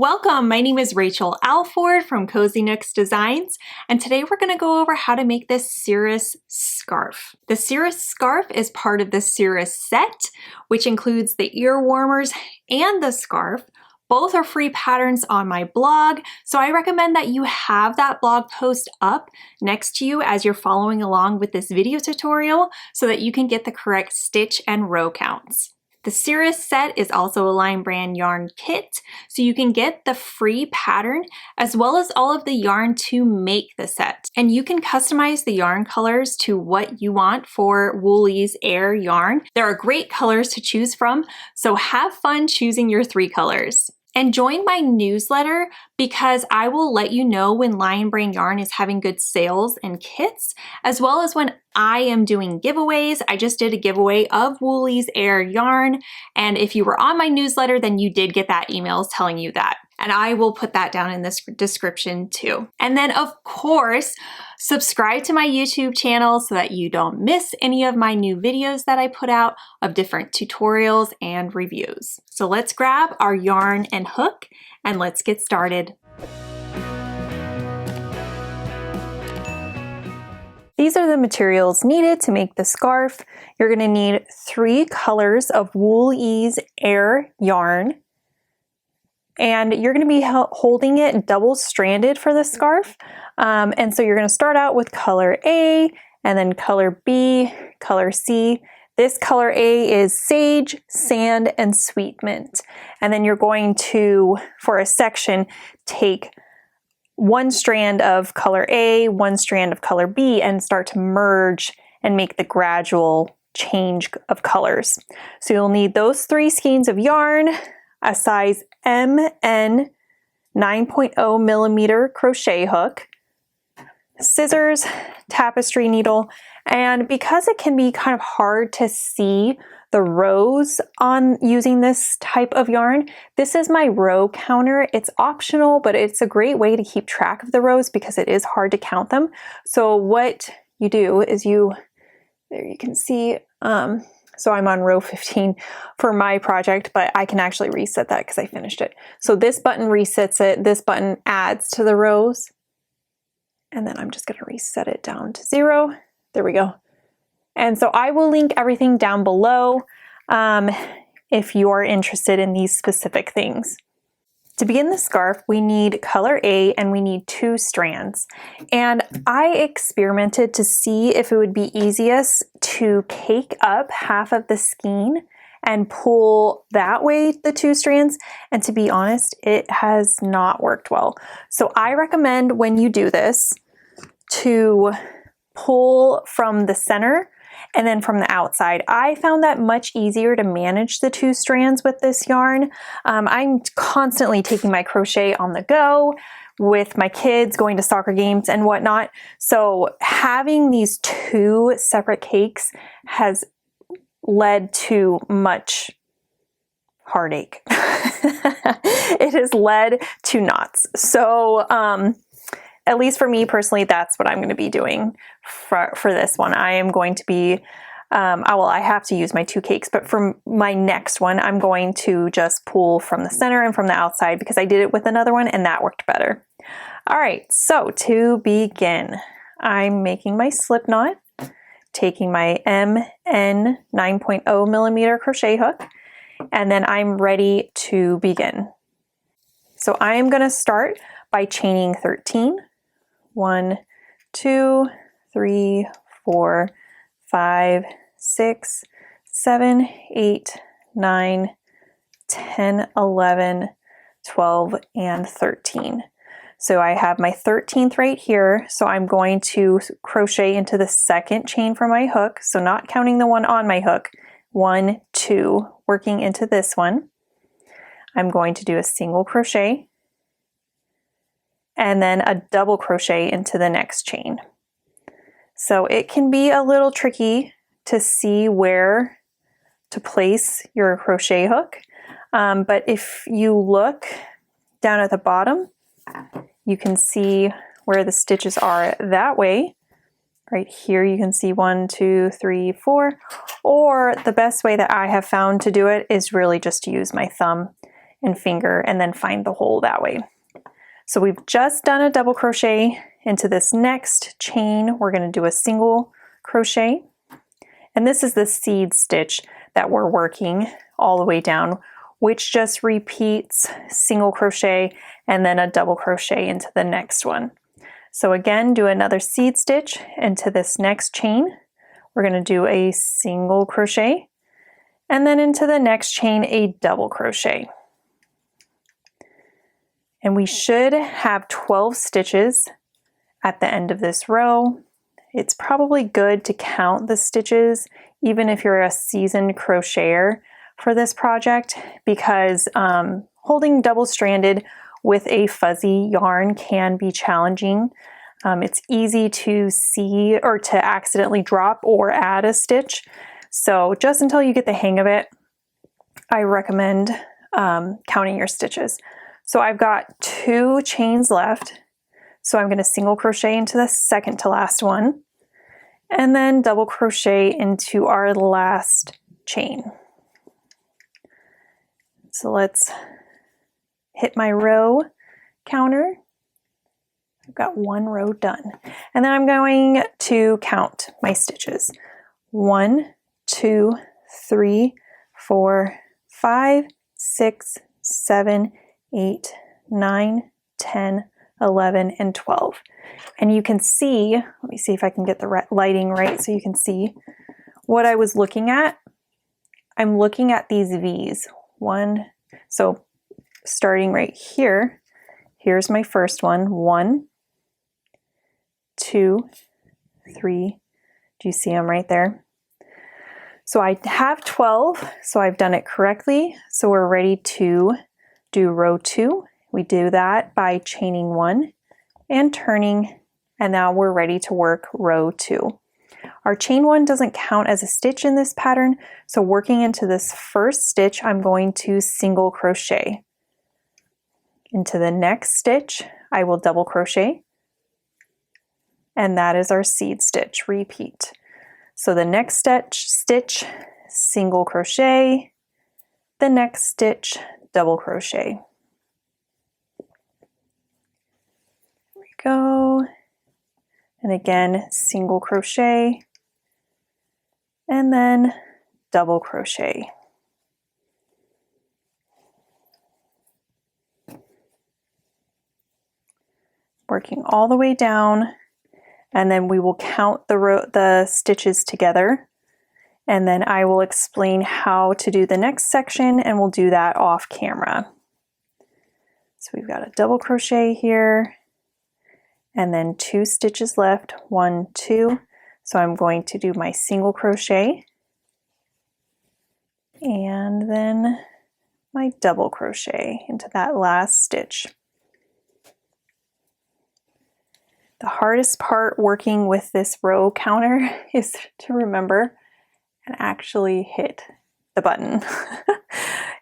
Welcome, my name is Rachel Alford from Cozy Nooks Designs, and today we're going to go over how to make this Cirrus Scarf. The Cirrus Scarf is part of the Cirrus set, which includes the ear warmers and the scarf. Both are free patterns on my blog, so I recommend that you have that blog post up next to you as you're following along with this video tutorial so that you can get the correct stitch and row counts. The Cirrus set is also a line brand yarn kit, so you can get the free pattern as well as all of the yarn to make the set. And you can customize the yarn colors to what you want for Wool-Ease Air yarn. There are great colors to choose from, so have fun choosing your 3 colors. And join my newsletter because I will let you know when Lion Brand Yarn is having good sales and kits, as well as when I am doing giveaways. I just did a giveaway of Wool-Ease Air yarn, and if you were on my newsletter, then you did get that email telling you that. And I will put that down in the description too. And then of course, subscribe to my YouTube channel so that you don't miss any of my new videos that I put out of different tutorials and reviews. So let's grab our yarn and hook and let's get started. These are the materials needed to make the scarf. You're gonna need 3 colors of Wool-Ease Air yarn. And you're going to be holding it double-stranded for the scarf. And so you're going to start out with color A, and then color B, color C. This color A is Sage, Sand, and Sweet Mint. And then you're going to, for a section, take 1 strand of color A, 1 strand of color B, and start to merge and make the gradual change of colors. So you'll need those 3 skeins of yarn, a size MN 9.0 millimeter crochet hook, scissors, tapestry needle, and because it can be kind of hard to see the rows on using this type of yarn, this is my row counter. It's optional, but it's a great way to keep track of the rows because it is hard to count them. So what you do is there you can see, so I'm on row 15 for my project, but I can actually reset that because I finished it. So this button resets it, this button adds to the rows, and then I'm just going to reset it down to 0. There we go. And so I will link everything down below if you're interested in these specific things. To begin the scarf, we need color A and we need 2 strands. And I experimented to see if it would be easiest to cake up half of the skein and pull that way the 2 strands. And to be honest, it has not worked well. So I recommend when you do this to pull from the center and then from the outside. I found that much easier to manage the 2 strands with this yarn. I'm constantly taking my crochet on the go with my kids, going to soccer games and whatnot. So having these 2 separate cakes has led to much heartache. It has led to knots. So at least for me personally, that's what I'm going to be doing for this one. I am going to be, I have to use my 2 cakes, but for my next one, I'm going to just pull from the center and from the outside because I did it with another one and that worked better. All right, so to begin, I'm making my slip knot, taking my MN 9.0 millimeter crochet hook, and then I'm ready to begin. So I am going to start by chaining 13. 1, 2, 3, 4, 5, 6, 7, 8, 9, 10, 11, 12, and 13. So I have my 13th right here. So I'm going to crochet into the 2nd chain from my hook. So not counting the one on my hook. 1, 2, working into this one. I'm going to do a single crochet and then a double crochet into the next chain. So it can be a little tricky to see where to place your crochet hook, but if you look down at the bottom, you can see where the stitches are that way. Right here you can see 1, 2, 3, 4, or the best way that I have found to do it is really just to use my thumb and finger and then find the hole that way. So we've just done a double crochet into this next chain. We're going to do a single crochet, and this is the seed stitch that we're working all the way down, which just repeats single crochet and then a double crochet into the next one. So again, do another seed stitch into this next chain. We're going to do a single crochet, and then into the next chain a double crochet. And we should have 12 stitches at the end of this row. It's probably good to count the stitches, even if you're a seasoned crocheter for this project, because holding double-stranded with a fuzzy yarn can be challenging. It's easy to see or to accidentally drop or add a stitch. So just until you get the hang of it, I recommend counting your stitches. So I've got 2 chains left. So I'm going to single crochet into the second to last one, and then double crochet into our last chain. So let's hit my row counter. I've got 1 row done. And then I'm going to count my stitches. 1, 2, 3, 4, 5, 6, 7, 8, 9, 10, 11, and 12. And you can see, let me see if I can get the lighting right so you can see what I was looking at. I'm looking at these V's. So starting right here, here's my first one. 1, 2, 3. Do you see them right there? So I have 12, so I've done it correctly. So we're ready to do row 2. We do that by chaining 1 and turning, and now we're ready to work row 2. Our chain 1 doesn't count as a stitch in this pattern, so working into this first stitch, I'm going to single crochet. Into the next stitch, I will double crochet, and that is our seed stitch. Repeat. So the next stitch, single crochet, the next stitch, double crochet. There we go. And again, single crochet, and then double crochet. Working all the way down, and then we will count the stitches together, and then I will explain how to do the next section, and we'll do that off camera. So we've got a double crochet here, and then 2 stitches left, 1, 2. So I'm going to do my single crochet, and then my double crochet into that last stitch. The hardest part working with this row counter is to remember and actually hit the button.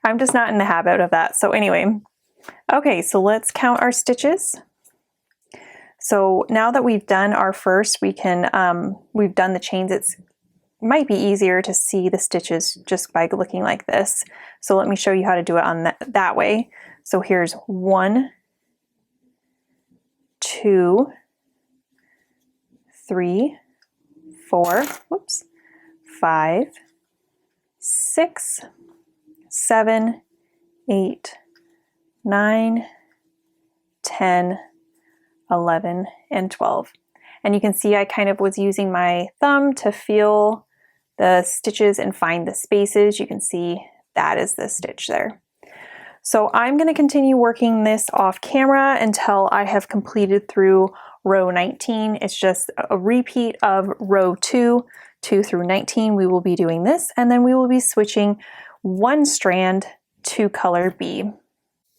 I'm just not in the habit of that. So anyway, okay, so let's count our stitches. So now that we've done our first, we've done the chains, it might be easier to see the stitches just by looking like this. So let me show you how to do it on that way. So here's 1, 2, 3, 4, 5, 6, 7, 8, 9, 10, 11, and 12. And you can see I kind of was using my thumb to feel the stitches and find the spaces. You can see that is the stitch there. So I'm going to continue working this off camera until I have completed through row 19. It's just a repeat of row 2 through 19. We will be doing this, and then we will be switching 1 strand to color B.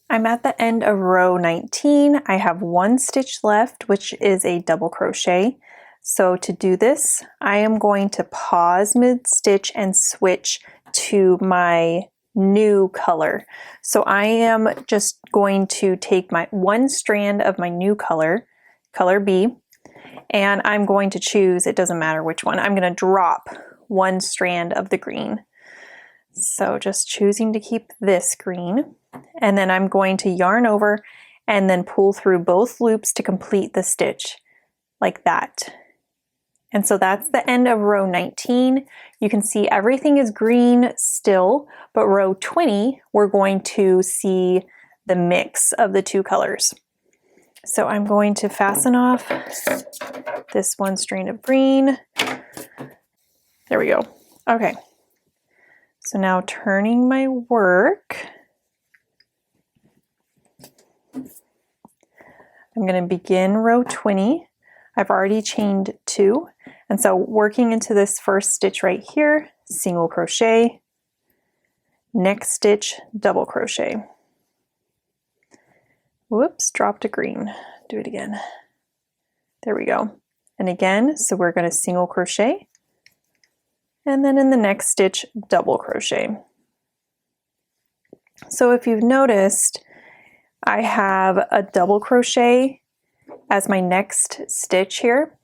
I'm at the end of row 19. I have 1 stitch left, which is a double crochet. So to do this, I am going to pause mid-stitch and switch to my new color. So I am just going to take my 1 strand of my new color, color B, and I'm going to choose, it doesn't matter which one, I'm going to drop 1 strand of the green. So just choosing to keep this green. and then I'm going to yarn over and then pull through both loops to complete the stitch like that. And so that's the end of row 19. You can see everything is green still, but row 20, we're going to see the mix of the two colors. So I'm going to fasten off this one strand of green. There we go. Okay. So now turning my work, I'm going to begin row 20. I've already chained 2. And so working into this first stitch right here, single crochet, next stitch, double crochet. Whoops, dropped a green. Do it again. There we go. And again, so we're going to single crochet, and then in the next stitch, double crochet. So if you've noticed, I have a double crochet as my next stitch here.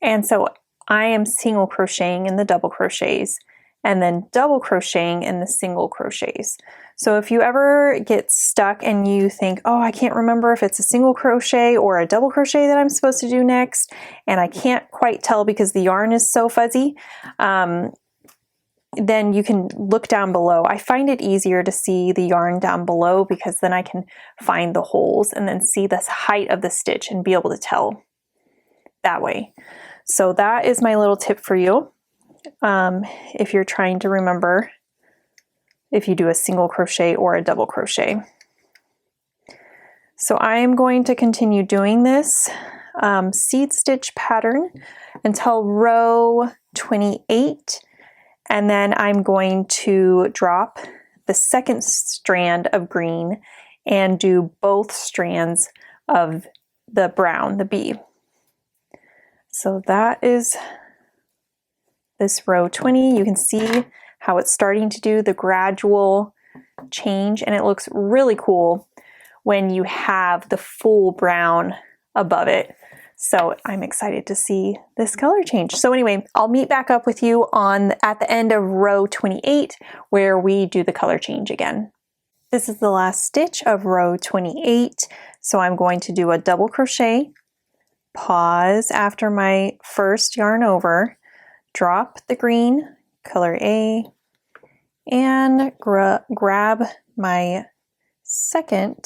And so I am single crocheting in the double crochets and then double crocheting in the single crochets. So if you ever get stuck and you think, oh, I can't remember if it's a single crochet or a double crochet that I'm supposed to do next, and I can't quite tell because the yarn is so fuzzy, then you can look down below. I find it easier to see the yarn down below because then I can find the holes and then see the height of the stitch and be able to tell that way. So that is my little tip for you. If you're trying to remember if you do a single crochet or a double crochet. So I am going to continue doing this seed stitch pattern until row 28, and then I'm going to drop the second strand of green and do both strands of the brown, the bee. So that is this row 20. You can see how it's starting to do the gradual change, and it looks really cool when you have the full brown above it. So I'm excited to see this color change. So anyway, I'll meet back up with you at the end of row 28 where we do the color change again. This is the last stitch of row 28. So I'm going to do a double crochet, pause after my first yarn over, drop the green, color A, and grab my second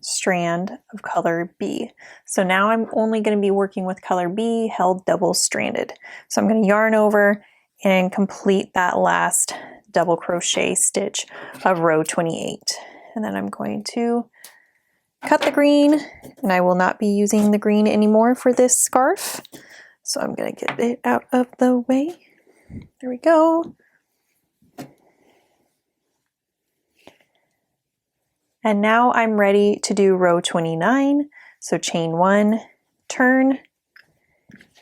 strand of color B. So now I'm only going to be working with color B held double stranded. So I'm going to yarn over and complete that last double crochet stitch of row 28. And then I'm going to cut the green, and I will not be using the green anymore for this scarf. So I'm going to get it out of the way. There we go. And now I'm ready to do row 29. So chain 1, turn,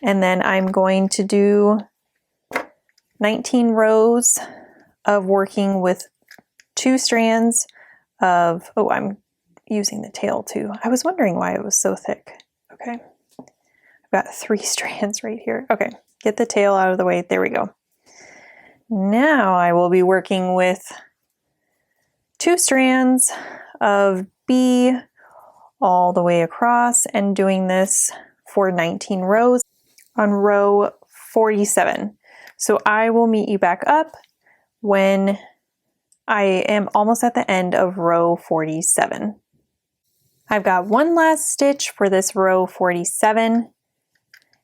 and then I'm going to do 19 rows of working with 2 strands of, oh, I'm using the tail too. I was wondering why it was so thick. Okay. I've got 3 strands right here. Okay, get the tail out of the way. There we go. Now I will be working with 2 strands of B all the way across and doing this for 19 rows on row 47. So I will meet you back up when I am almost at the end of row 47. I've got one last stitch for this row 47.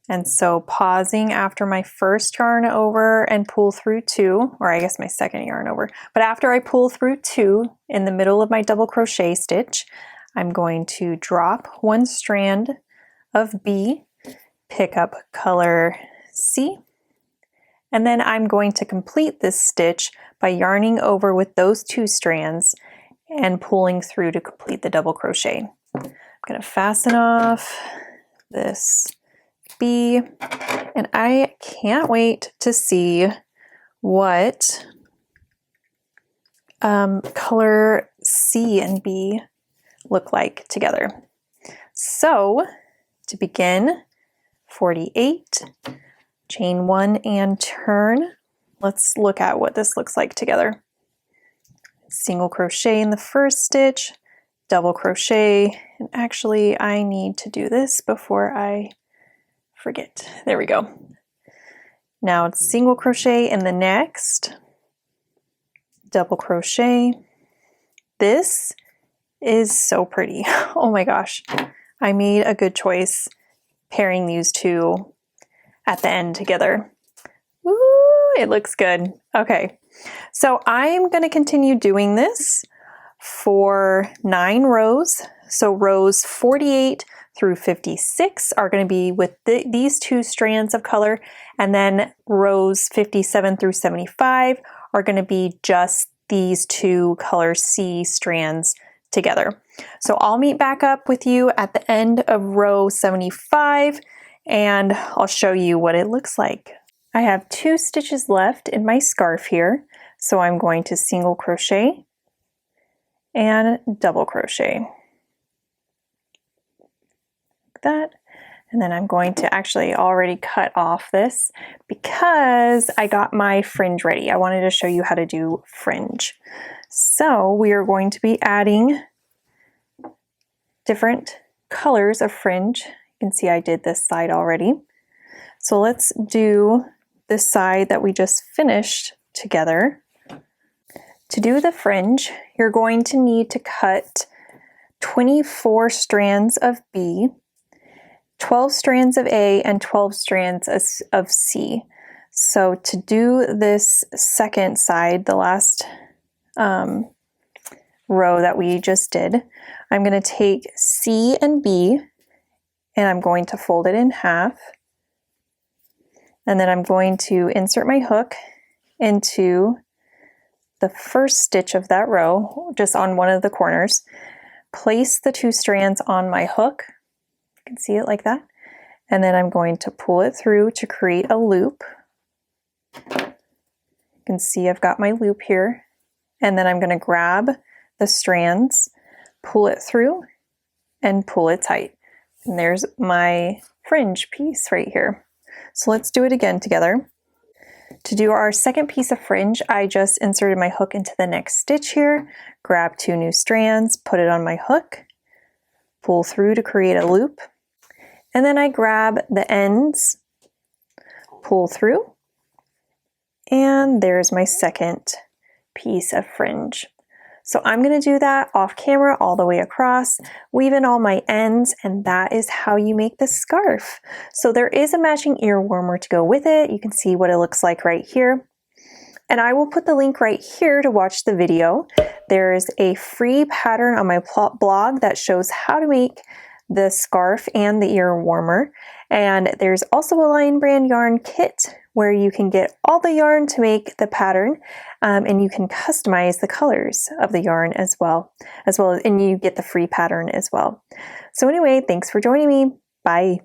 And so pausing after my first yarn over and pull through 2, or I guess my second yarn over, but after I pull through 2 in the middle of my double crochet stitch, I'm going to drop 1 strand of B, pick up color C, and then I'm going to complete this stitch by yarning over with those 2 strands and pulling through to complete the double crochet. I'm going to fasten off this B, and I can't wait to see what color C and B look like together. So to begin, 48, chain 1 and turn. Let's look at what this looks like together. single crochet in the first stitch, double crochet, and actually I need to do this before I forget. There we go. Now it's single crochet in the next, double crochet. This is so pretty. Oh my gosh, I made a good choice pairing these two at the end together. Woo, it looks good. Okay, so I'm going to continue doing this for 9 rows. So rows 48 through 56 are going to be with these 2 strands of color, and then rows 57 through 75 are going to be just these 2 color C strands together. So I'll meet back up with you at the end of row 75 and I'll show you what it looks like. I have 2 stitches left in my scarf here, so I'm going to single crochet and double crochet like that. And then I'm going to actually already cut off this because I got my fringe ready. I wanted to show you how to do fringe. So we are going to be adding different colors of fringe. You can see I did this side already. So let's do this side that we just finished together. To do the fringe, you're going to need to cut 24 strands of B, 12 strands of A, and 12 strands of C. So to do this second side, the last row that we just did, I'm going to take C and B and I'm going to fold it in half. And then I'm going to insert my hook into the first stitch of that row, just on one of the corners. Place the 2 strands on my hook. You can see it like that. And then I'm going to pull it through to create a loop. You can see I've got my loop here. And then I'm going to grab the strands, pull it through, and pull it tight. And there's my fringe piece right here. So let's do it again together. To do our second piece of fringe, I just inserted my hook into the next stitch here, grab 2 new strands, put it on my hook, pull through to create a loop, and then I grab the ends, pull through, and there's my second piece of fringe. So I'm going to do that off camera all the way across, weave in all my ends, and that is how you make the scarf. So there is a matching ear warmer to go with it. You can see what it looks like right here. And I will put the link right here to watch the video. There's a free pattern on my blog that shows how to make the scarf and the ear warmer. And there's also a Lion Brand yarn kit where you can get all the yarn to make the pattern, and you can customize the colors of the yarn as well, and you get the free pattern as well. So anyway, thanks for joining me. Bye.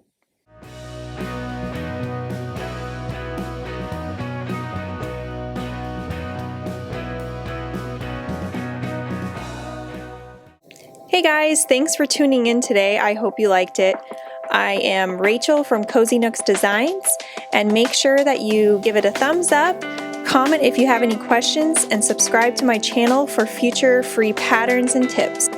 Hey guys, thanks for tuning in today. I hope you liked it. I am Rachel from Cozy Nooks Designs, and make sure that you give it a thumbs up, comment if you have any questions, and subscribe to my channel for future free patterns and tips.